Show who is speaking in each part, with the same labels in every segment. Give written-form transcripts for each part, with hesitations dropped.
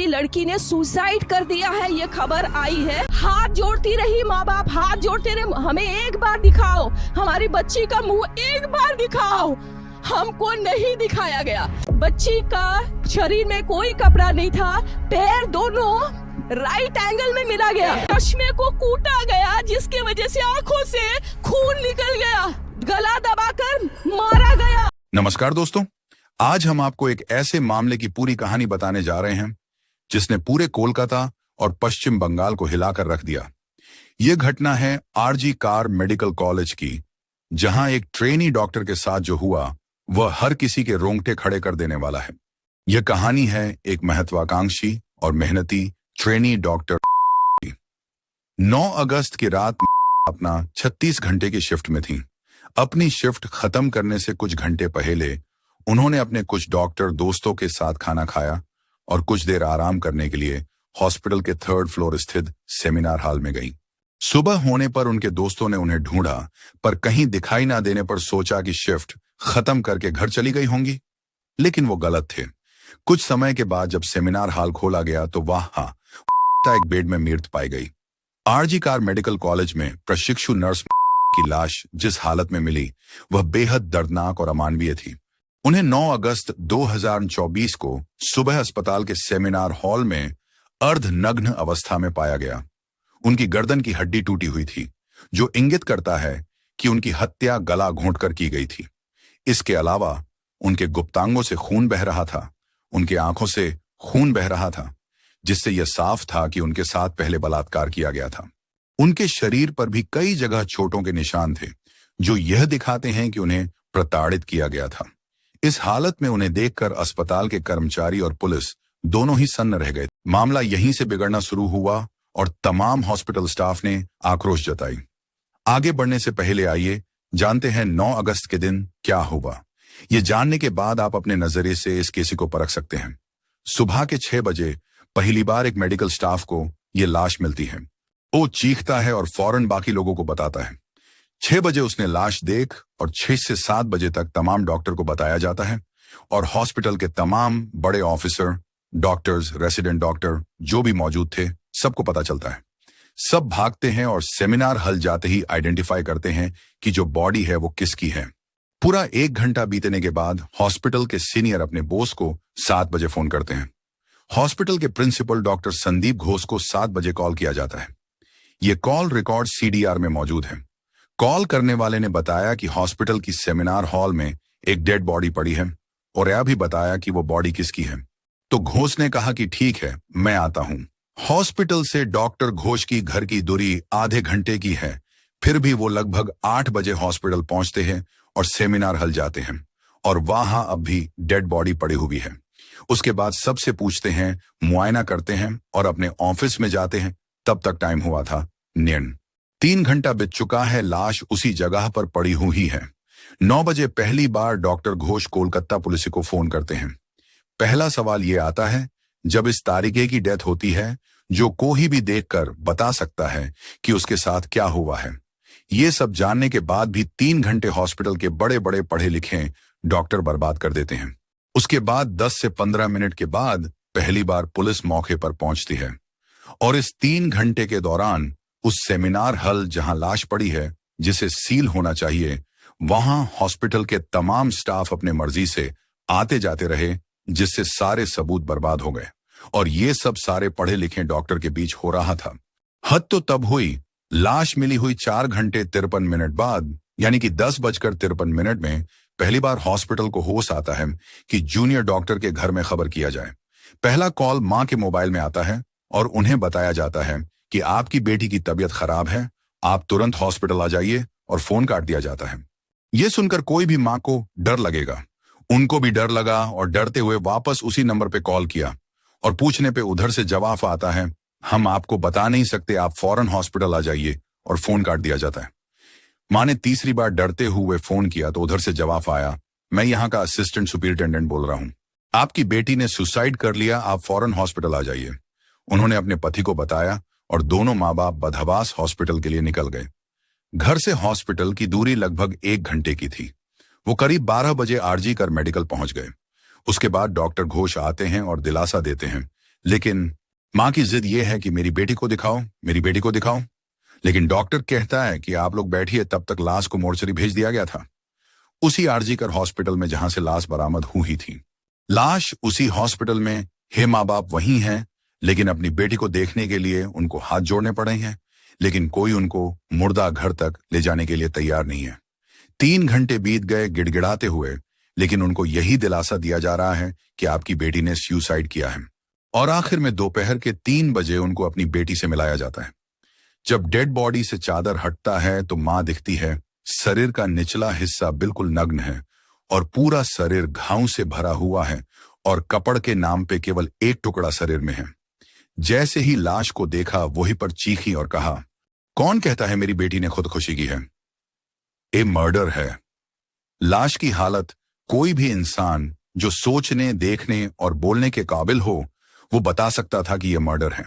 Speaker 1: लड़की ने सुसाइड कर दिया है, ये खबर आई है। हाथ जोड़ती रही माँ बाप, हाथ जोड़ते रहे, हमें एक बार दिखाओ, हमारी बच्ची का मुंह एक बार दिखाओ। हमको नहीं दिखाया गया। बच्ची का शरीर में कोई कपड़ा नहीं था, पैर दोनों राइट एंगल में मिला गया, चश्मे को कूटा गया जिसकी वजह से आंखों से खून निकल गया, गला दबाकर मारा गया।
Speaker 2: नमस्कार दोस्तों, आज हम आपको एक ऐसे मामले की पूरी कहानी बताने जा रहे हैं जिसने पूरे कोलकाता और पश्चिम बंगाल को हिलाकर रख दिया। यह घटना है आरजी कार मेडिकल कॉलेज की, जहां एक ट्रेनी डॉक्टर के साथ जो हुआ वह हर किसी के रोंगटे खड़े कर देने वाला है। यह कहानी है एक महत्वाकांक्षी और मेहनती ट्रेनी डॉक्टर की। 9 अगस्त की रात अपना 36 घंटे की शिफ्ट में थी। अपनी शिफ्ट खत्म करने से कुछ घंटे पहले उन्होंने अपने कुछ डॉक्टर दोस्तों के साथ खाना खाया और कुछ देर आराम करने के लिए हॉस्पिटल के 3rd फ्लोर स्थित सेमिनार हॉल में गई। सुबह होने पर उनके दोस्तों ने उन्हें ढूंढा, पर कहीं दिखाई ना देने पर सोचा कि शिफ्ट खत्म करके घर चली गई होंगी, लेकिन वो गलत थे। कुछ समय के बाद जब सेमिनार हॉल खोला गया तो वहां एक बेड में मृत पाई गई। आरजी कार मेडिकल कॉलेज में प्रशिक्षु नर्स की लाश जिस हालत में मिली वह बेहद दर्दनाक और अमानवीय थी। उन्हें 9 अगस्त 2024 को सुबह अस्पताल के सेमिनार हॉल में अर्धनग्न अवस्था में पाया गया। उनकी गर्दन की हड्डी टूटी हुई थी, जो इंगित करता है कि उनकी हत्या गला घोंटकर की गई थी। इसके अलावा उनके गुप्तांगों से खून बह रहा था, उनकी आंखों से खून बह रहा था, जिससे यह साफ था कि उनके साथ पहले बलात्कार किया गया था। उनके शरीर पर भी कई जगह चोटों के निशान थे, जो यह दिखाते हैं कि उन्हें प्रताड़ित किया गया था। इस हालत में उन्हें देखकर अस्पताल के कर्मचारी और पुलिस दोनों ही सन्न रह गए। मामला यहीं से बिगड़ना शुरू हुआ और तमाम हॉस्पिटल स्टाफ ने आक्रोश जताई। आगे बढ़ने से पहले आइए जानते हैं 9 अगस्त के दिन क्या हुआ। ये जानने के बाद आप अपने नजरिए से इस केस को परख सकते हैं। सुबह के 6 बजे पहली बार एक मेडिकल स्टाफ को यह लाश मिलती है। वो चीखता है और फौरन बाकी लोगों को बताता है। 6 बजे उसने लाश देख और 6 से 7 बजे तक तमाम डॉक्टर को बताया जाता है और हॉस्पिटल के तमाम बड़े ऑफिसर, डॉक्टर्स, रेसिडेंट डॉक्टर जो भी मौजूद थे सबको पता चलता है। सब भागते हैं और सेमिनार हॉल जाते ही आइडेंटिफाई करते हैं कि जो बॉडी है वो किसकी है। पूरा 1 घंटा बीतने के बाद हॉस्पिटल के सीनियर अपने बॉस को 7 बजे फोन करते हैं। हॉस्पिटल के प्रिंसिपल डॉक्टर संदीप घोष को 7 बजे कॉल किया जाता है। यह कॉल रिकॉर्ड सीडीआर में मौजूद है। कॉल करने वाले ने बताया कि हॉस्पिटल की सेमिनार हॉल में एक डेड बॉडी पड़ी है और यह भी बताया कि वो बॉडी किसकी है। तो घोष ने कहा कि ठीक है, मैं आता हूं। हॉस्पिटल से डॉक्टर घोष की घर की दूरी आधे घंटे की है, फिर भी वो लगभग 8 बजे हॉस्पिटल पहुंचते हैं और सेमिनार हॉल जाते हैं और वहां अब भी डेड बॉडी पड़ी हुई है। उसके बाद सबसे पूछते हैं, मुआयना करते हैं और अपने ऑफिस में जाते हैं। तब तक टाइम हुआ था 9। 3 घंटा बीत चुका है, लाश उसी जगह पर पड़ी हुई है। 9 बजे पहली बार डॉक्टर घोष कोलकाता पुलिस को फोन करते हैं। पहला सवाल ये आता है, जब इस तारीखे की डेथ होती है, जो कोई भी देखकर बता सकता है कि उसके साथ क्या हुआ है। ये सब जानने के बाद भी 3 घंटे हॉस्पिटल के बड़े बड़े पढ़े लिखे डॉक्टर बर्बाद कर देते हैं। उसके बाद 10 से 15 मिनट के बाद पहली बार पुलिस मौके पर पहुंचती है और इस 3 घंटे के दौरान उस सेमिनार हॉल जहां लाश पड़ी है, जिसे सील होना चाहिए, वहां हॉस्पिटल के तमाम स्टाफ अपने मर्जी से आते जाते रहे, जिससे सारे सबूत बर्बाद हो गए और ये सब सारे पढ़े लिखे डॉक्टर के बीच हो रहा था। हद तो तब हुई, लाश मिली हुई 4 घंटे 53 मिनट बाद, यानी कि 10:53 में पहली बार हॉस्पिटल को होश आता है कि जूनियर डॉक्टर के घर में खबर किया जाए। पहला कॉल मां के मोबाइल में आता है और उन्हें बताया जाता है कि आपकी बेटी की तबीयत खराब है, आप तुरंत हॉस्पिटल आ जाइए, और फोन काट दिया जाता है। यह सुनकर कोई भी मां को डर लगेगा। उनको भी डर लगा और डरते हुए वापस उसी नंबर पे कॉल किया और पूछने पे उधर से जवाब आता है, हम आपको बता नहीं सकते, आप फौरन हॉस्पिटल आ जाइए, और फोन काट दिया जाता है। मां ने तीसरी बार डरते हुए फोन किया तो उधर से जवाब आया, मैं यहाँ का असिस्टेंट सुपरिटेंडेंट बोल रहा हूँ, आपकी बेटी ने सुसाइड कर लिया, आप फौरन हॉस्पिटल आ जाइए। उन्होंने अपने पति को बताया और दोनों माँ बाप बदहवास हॉस्पिटल के लिए निकल गए। घर से हॉस्पिटल की दूरी लगभग 1 घंटे की थी। वो करीब 12 बजे आरजी कर मेडिकल पहुंच गए। उसके बाद डॉक्टर घोष आते हैं और दिलासा देते हैं लेकिन मां की जिद यह है कि मेरी बेटी को दिखाओ, मेरी बेटी को दिखाओ। लेकिन डॉक्टर कहता है कि आप लोग बैठिए, तब तक लाश को मोर्चरी भेज दिया गया था, उसी आरजीकर हॉस्पिटल में जहां से लाश बरामद हुई थी। लाश उसी हॉस्पिटल में है, माँ बाप वही हैं, लेकिन अपनी बेटी को देखने के लिए उनको हाथ जोड़ने पड़े हैं, लेकिन कोई उनको मुर्दा घर तक ले जाने के लिए तैयार नहीं है। 3 घंटे बीत गए गिड़गिड़ाते हुए, लेकिन उनको यही दिलासा दिया जा रहा है कि आपकी बेटी ने सुसाइड किया है। और आखिर में दोपहर के 3 बजे उनको अपनी बेटी से मिलाया जाता है। जब डेड बॉडी से चादर हटता है तो मां दिखती है, शरीर का निचला हिस्सा बिल्कुल नग्न है और पूरा शरीर घाव से भरा हुआ है और कपड़ के नाम पे केवल एक टुकड़ा शरीर में है। जैसे ही लाश को देखा वहीं पर चीखी और कहा, कौन कहता है मेरी बेटी ने खुदकुशी की है? ये मर्डर है। लाश की हालत कोई भी इंसान जो सोचने, देखने और बोलने के काबिल हो वो बता सकता था कि यह मर्डर है।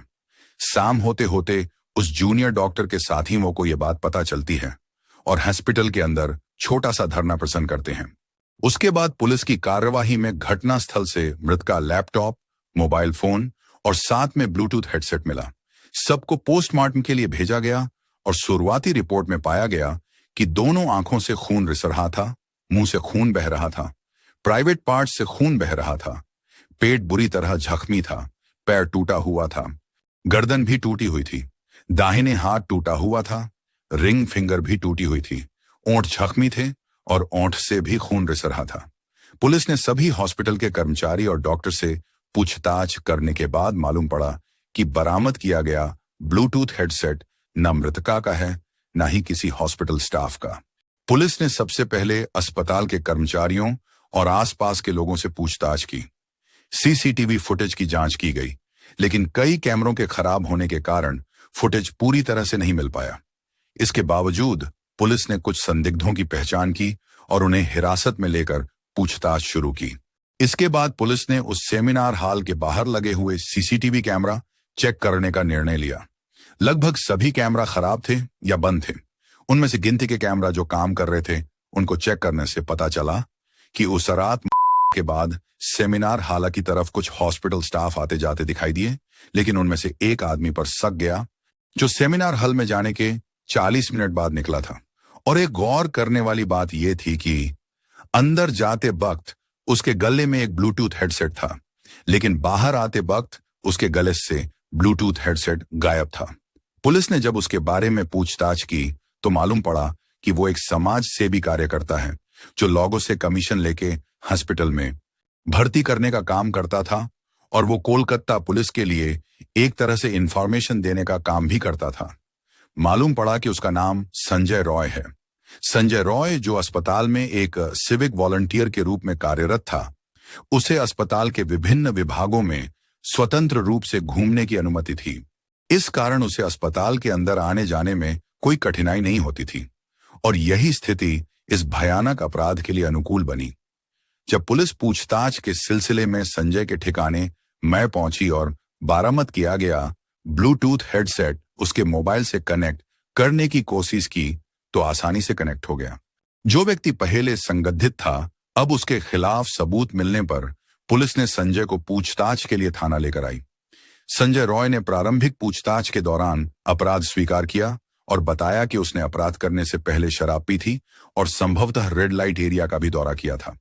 Speaker 2: शाम होते होते उस जूनियर डॉक्टर के साथियों को यह बात पता चलती है और हॉस्पिटल के अंदर छोटा सा धरना प्रदर्शन करते हैं। उसके बाद पुलिस की कार्यवाही में घटनास्थल से मृत का लैपटॉप, मोबाइल फोन और साथ में ब्लूटूथ हेडसेट मिला। सबको पोस्टमार्टम के लिए भेजा गया और शुरुआती रिपोर्ट में पाया गया कि दोनों आंखों से खून रिस रहा था, मुंह से खून बह रहा था, प्राइवेट पार्ट से खून बह रहा था, पेट बुरी तरह जख्मी था, पैर टूटा हुआ था, गर्दन भी टूटी हुई थी, दाहिने हाथ टूटा हुआ था, रिंग फिंगर भी टूटी हुई थी, ओंठ जख्मी थे और ओंठ से भी खून रिस रहा था। पुलिस ने सभी हॉस्पिटल के कर्मचारी और डॉक्टर से पूछताछ करने के बाद मालूम पड़ा कि बरामद किया गया ब्लूटूथ हेडसेट न मृतका का है, न ही किसी हॉस्पिटल स्टाफ का। पुलिस ने सबसे पहले अस्पताल के कर्मचारियों और आसपास के लोगों से पूछताछ की। सीसीटीवी फुटेज की जांच की गई, लेकिन कई कैमरों के खराब होने के कारण फुटेज पूरी तरह से नहीं मिल पाया। इसके बावजूद पुलिस ने कुछ संदिग्धों की पहचान की और उन्हें हिरासत में लेकर पूछताछ शुरू की। इसके बाद पुलिस ने उस सेमिनार हॉल के बाहर लगे हुए सीसीटीवी कैमरा चेक करने का निर्णय लिया। लगभग सभी कैमरा खराब थे या बंद थे। उनमें से गिनती के कैमरा जो काम कर रहे थे उनको चेक करने से पता चला कि उस रात के बाद सेमिनार हॉल की तरफ कुछ हॉस्पिटल स्टाफ आते जाते दिखाई दिए, लेकिन उनमें से एक आदमी पर शक गया जो सेमिनार हॉल में जाने के 40 मिनट बाद निकला था। और एक गौर करने वाली बात यह थी कि अंदर जाते वक्त उसके गले में एक ब्लूटूथ हेडसेट था, लेकिन बाहर आते वक्त उसके गले से ब्लूटूथ हेडसेट गायब था। पुलिस ने जब उसके बारे में पूछताछ की तो मालूम पड़ा कि वो एक समाज सेवी कार्यकर्ता है जो लोगों से कमीशन लेके हॉस्पिटल में भर्ती करने का काम करता था और वो कोलकाता पुलिस के लिए एक तरह से इंफॉर्मेशन देने का काम भी करता था। मालूम पड़ा कि उसका नाम संजय रॉय है। संजय रॉय जो अस्पताल में एक सिविक वॉलंटियर के रूप में कार्यरत था, उसे अस्पताल के विभिन्न विभागों में स्वतंत्र रूप से घूमने की अनुमति थी। इस कारण उसे अस्पताल के अंदर आने जाने में कोई कठिनाई नहीं होती थी और यही स्थिति इस भयानक अपराध के लिए अनुकूल बनी। जब पुलिस पूछताछ के सिलसिले में संजय के ठिकाने मैं पहुंची और बरामद किया गया ब्लूटूथ हेडसेट उसके मोबाइल से कनेक्ट करने की कोशिश की तो आसानी से कनेक्ट हो गया। जो व्यक्ति पहले संदिग्ध था, अब उसके खिलाफ सबूत मिलने पर पुलिस ने संजय को पूछताछ के लिए थाना लेकर आई। संजय रॉय ने प्रारंभिक पूछताछ के दौरान अपराध स्वीकार किया और बताया कि उसने अपराध करने से पहले शराब पी थी और संभवतः रेड लाइट एरिया का भी दौरा किया था।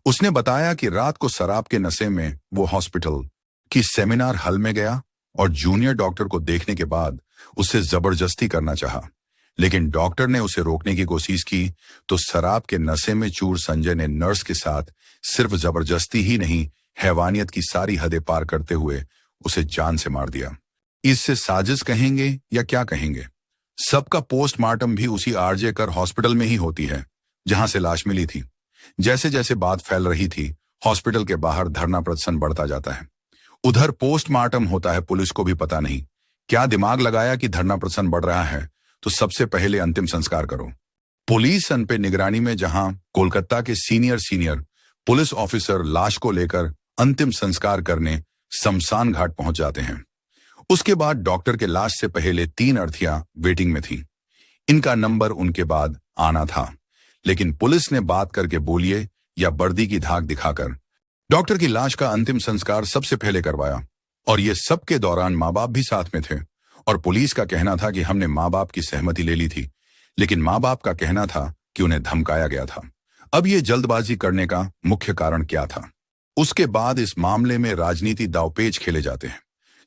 Speaker 2: उसने बताया कि रात को शराब के नशे में वो हॉस्पिटल की सेमिनार हॉल में गया और जूनियर डॉक्टर को देखने के बाद उससे जबरदस्ती करना चाहा, लेकिन डॉक्टर ने उसे रोकने की कोशिश की तो शराब के नशे में चूर संजय ने नर्स के साथ सिर्फ जबरदस्ती ही नहीं, हैवानियत की सारी हदें पार करते हुए उसे जान से मार दिया। इससे साजिश कहेंगे या क्या कहेंगे? सबका पोस्टमार्टम भी उसी आरजेकर हॉस्पिटल में ही होती है जहां से लाश मिली थी। जैसे जैसे बात फैल रही थी, हॉस्पिटल के बाहर धरना प्रदर्शन बढ़ता जाता है। उधर पोस्टमार्टम होता है, पुलिस को भी पता नहीं क्या दिमाग लगाया कि धरना प्रदर्शन बढ़ रहा है तो सबसे पहले अंतिम संस्कार करो। पुलिस अन पे निगरानी में जहां कोलकाता के सीनियर पुलिस ऑफिसर लाश को लेकर अंतिम संस्कार करने शमशान घाट पहुंच जाते हैं। उसके बाद डॉक्टर के लाश से पहले 3 अर्थियां वेटिंग में थी। इनका नंबर उनके बाद आना था, लेकिन पुलिस ने बात करके बोलिए या वर्दी की धाक दिखाकर डॉक्टर की लाश का अंतिम संस्कार सबसे पहले करवाया। और ये सब के दौरान माँ बाप भी साथ में थे। और पुलिस का कहना था कि हमने माँ बाप की सहमति ले ली थी, लेकिन माँ बाप का कहना था कि उन्हें धमकाया गया था। अब ये जल्दबाजी करने का मुख्य कारण क्या था? उसके बाद इस मामले में राजनीति दांवपेच खेले जाते हैं।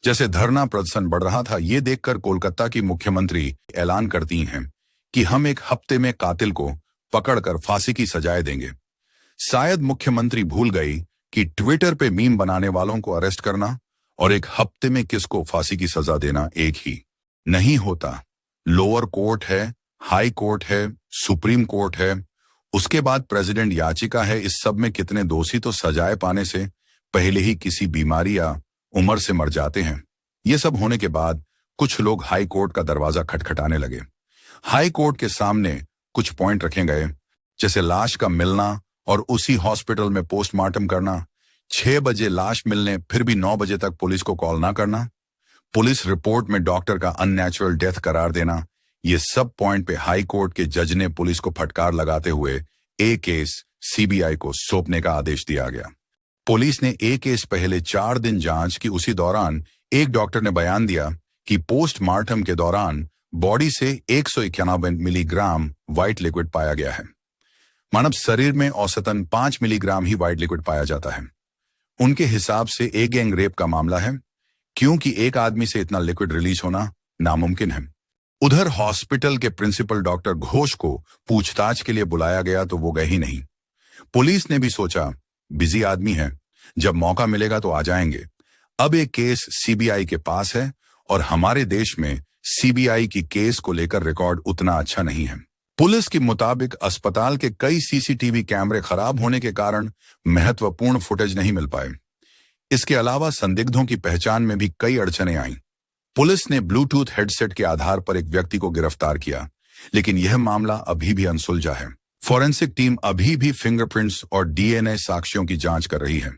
Speaker 2: जैसे धरना प्रदर्शन बढ़ रहा था, ये देखकर कोलकाता की मुख्यमंत्री ऐलान करती हैं कि हम 1 हफ्ते में कातिल को पकड़कर फांसी की सजाएं देंगे। शायद मुख्यमंत्री भूल गई कि ट्विटर पे मीम बनाने वालों को अरेस्ट करना और 1 हफ्ते में किसको फांसी की सजा देना एक ही नहीं होता। लोअर कोर्ट है, हाई कोर्ट है, सुप्रीम कोर्ट है, उसके बाद प्रेसिडेंट याचिका है। इस सब में कितने दोषी तो सजाए पाने से पहले ही किसी बीमारी या उम्र से मर जाते हैं। ये सब होने के बाद कुछ लोग हाई कोर्ट का दरवाजा खटखटाने लगे। हाई कोर्ट के सामने कुछ पॉइंट रखे गए, जैसे लाश का मिलना और उसी हॉस्पिटल में पोस्टमार्टम करना, 6 बजे लाश मिलने फिर भी 9 बजे तक पुलिस को कॉल ना करना, पुलिस रिपोर्ट में डॉक्टर का अननेचुरल डेथ करार देना। ये सब पॉइंट पे हाई कोर्ट के जज ने पुलिस को फटकार लगाते हुए केस सीबीआई को सौंपने का आदेश दिया गया। पुलिस ने केस पहले 4 दिन जांच की। उसी दौरान एक डॉक्टर ने बयान दिया कि पोस्टमार्टम के दौरान बॉडी से 191 मिलीग्राम व्हाइट लिक्विड पाया गया है। मानव शरीर में औसतन 5 मिलीग्राम ही व्हाइट लिक्विड पाया जाता है। उनके हिसाब से एक गैंग रेप का मामला है, क्योंकि एक आदमी से इतना लिक्विड रिलीज होना नामुमकिन है। उधर हॉस्पिटल के प्रिंसिपल डॉक्टर घोष को पूछताछ के लिए बुलाया गया तो वो गए ही नहीं। पुलिस ने भी सोचा बिजी आदमी है, जब मौका मिलेगा तो आ जाएंगे। अब एक केस सीबीआई के पास है और हमारे देश में सीबीआई की केस को लेकर रिकॉर्ड उतना अच्छा नहीं है। पुलिस के मुताबिक अस्पताल के कई सीसीटीवी कैमरे खराब होने के कारण महत्वपूर्ण फुटेज नहीं मिल पाए। इसके अलावा संदिग्धों की पहचान में भी कई अड़चनें आईं। पुलिस ने ब्लूटूथ हेडसेट के आधार पर एक व्यक्ति को गिरफ्तार किया, लेकिन यह मामला अभी भी अनसुलझा है। फॉरेंसिक टीम अभी भी फिंगरप्रिंट्स और डीएनए साक्ष्यों की जांच कर रही है।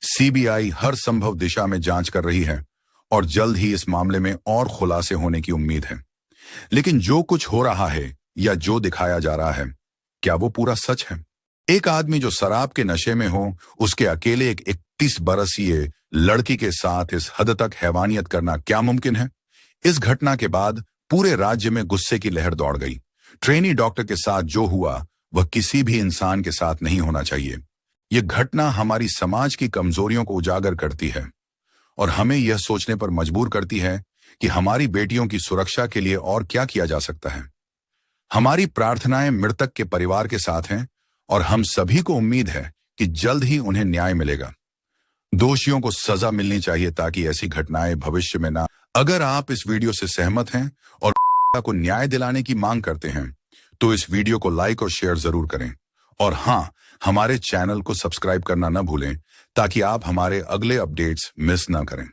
Speaker 2: सीबीआई हर संभव दिशा में जांच कर रही है और जल्द ही इस मामले में और खुलासे होने की उम्मीद है। लेकिन जो कुछ हो रहा है या जो दिखाया जा रहा है, क्या वो पूरा सच है? एक आदमी जो शराब के नशे में हो, उसके अकेले एक 31 बरसीय लड़की के साथ इस हद तक हैवानियत करना क्या मुमकिन है? इस घटना के बाद पूरे राज्य में गुस्से की लहर दौड़ गई। ट्रेनी डॉक्टर के साथ जो हुआ वह किसी भी इंसान के साथ नहीं होना चाहिए। यह घटना हमारी समाज की कमजोरियों को उजागर करती है और हमें यह सोचने पर मजबूर करती है कि हमारी बेटियों की सुरक्षा के लिए और क्या किया जा सकता है। हमारी प्रार्थनाएं मृतक के परिवार के साथ हैं और हम सभी को उम्मीद है कि जल्द ही उन्हें न्याय मिलेगा। दोषियों को सजा मिलनी चाहिए ताकि ऐसी घटनाएं भविष्य में ना। अगर आप इस वीडियो से सहमत हैं और को न्याय दिलाने की मांग करते हैं तो इस वीडियो को लाइक और शेयर जरूर करें। और हाँ, हमारे चैनल को सब्सक्राइब करना न भूलें ताकि आप हमारे अगले अपडेट्स मिस ना करें।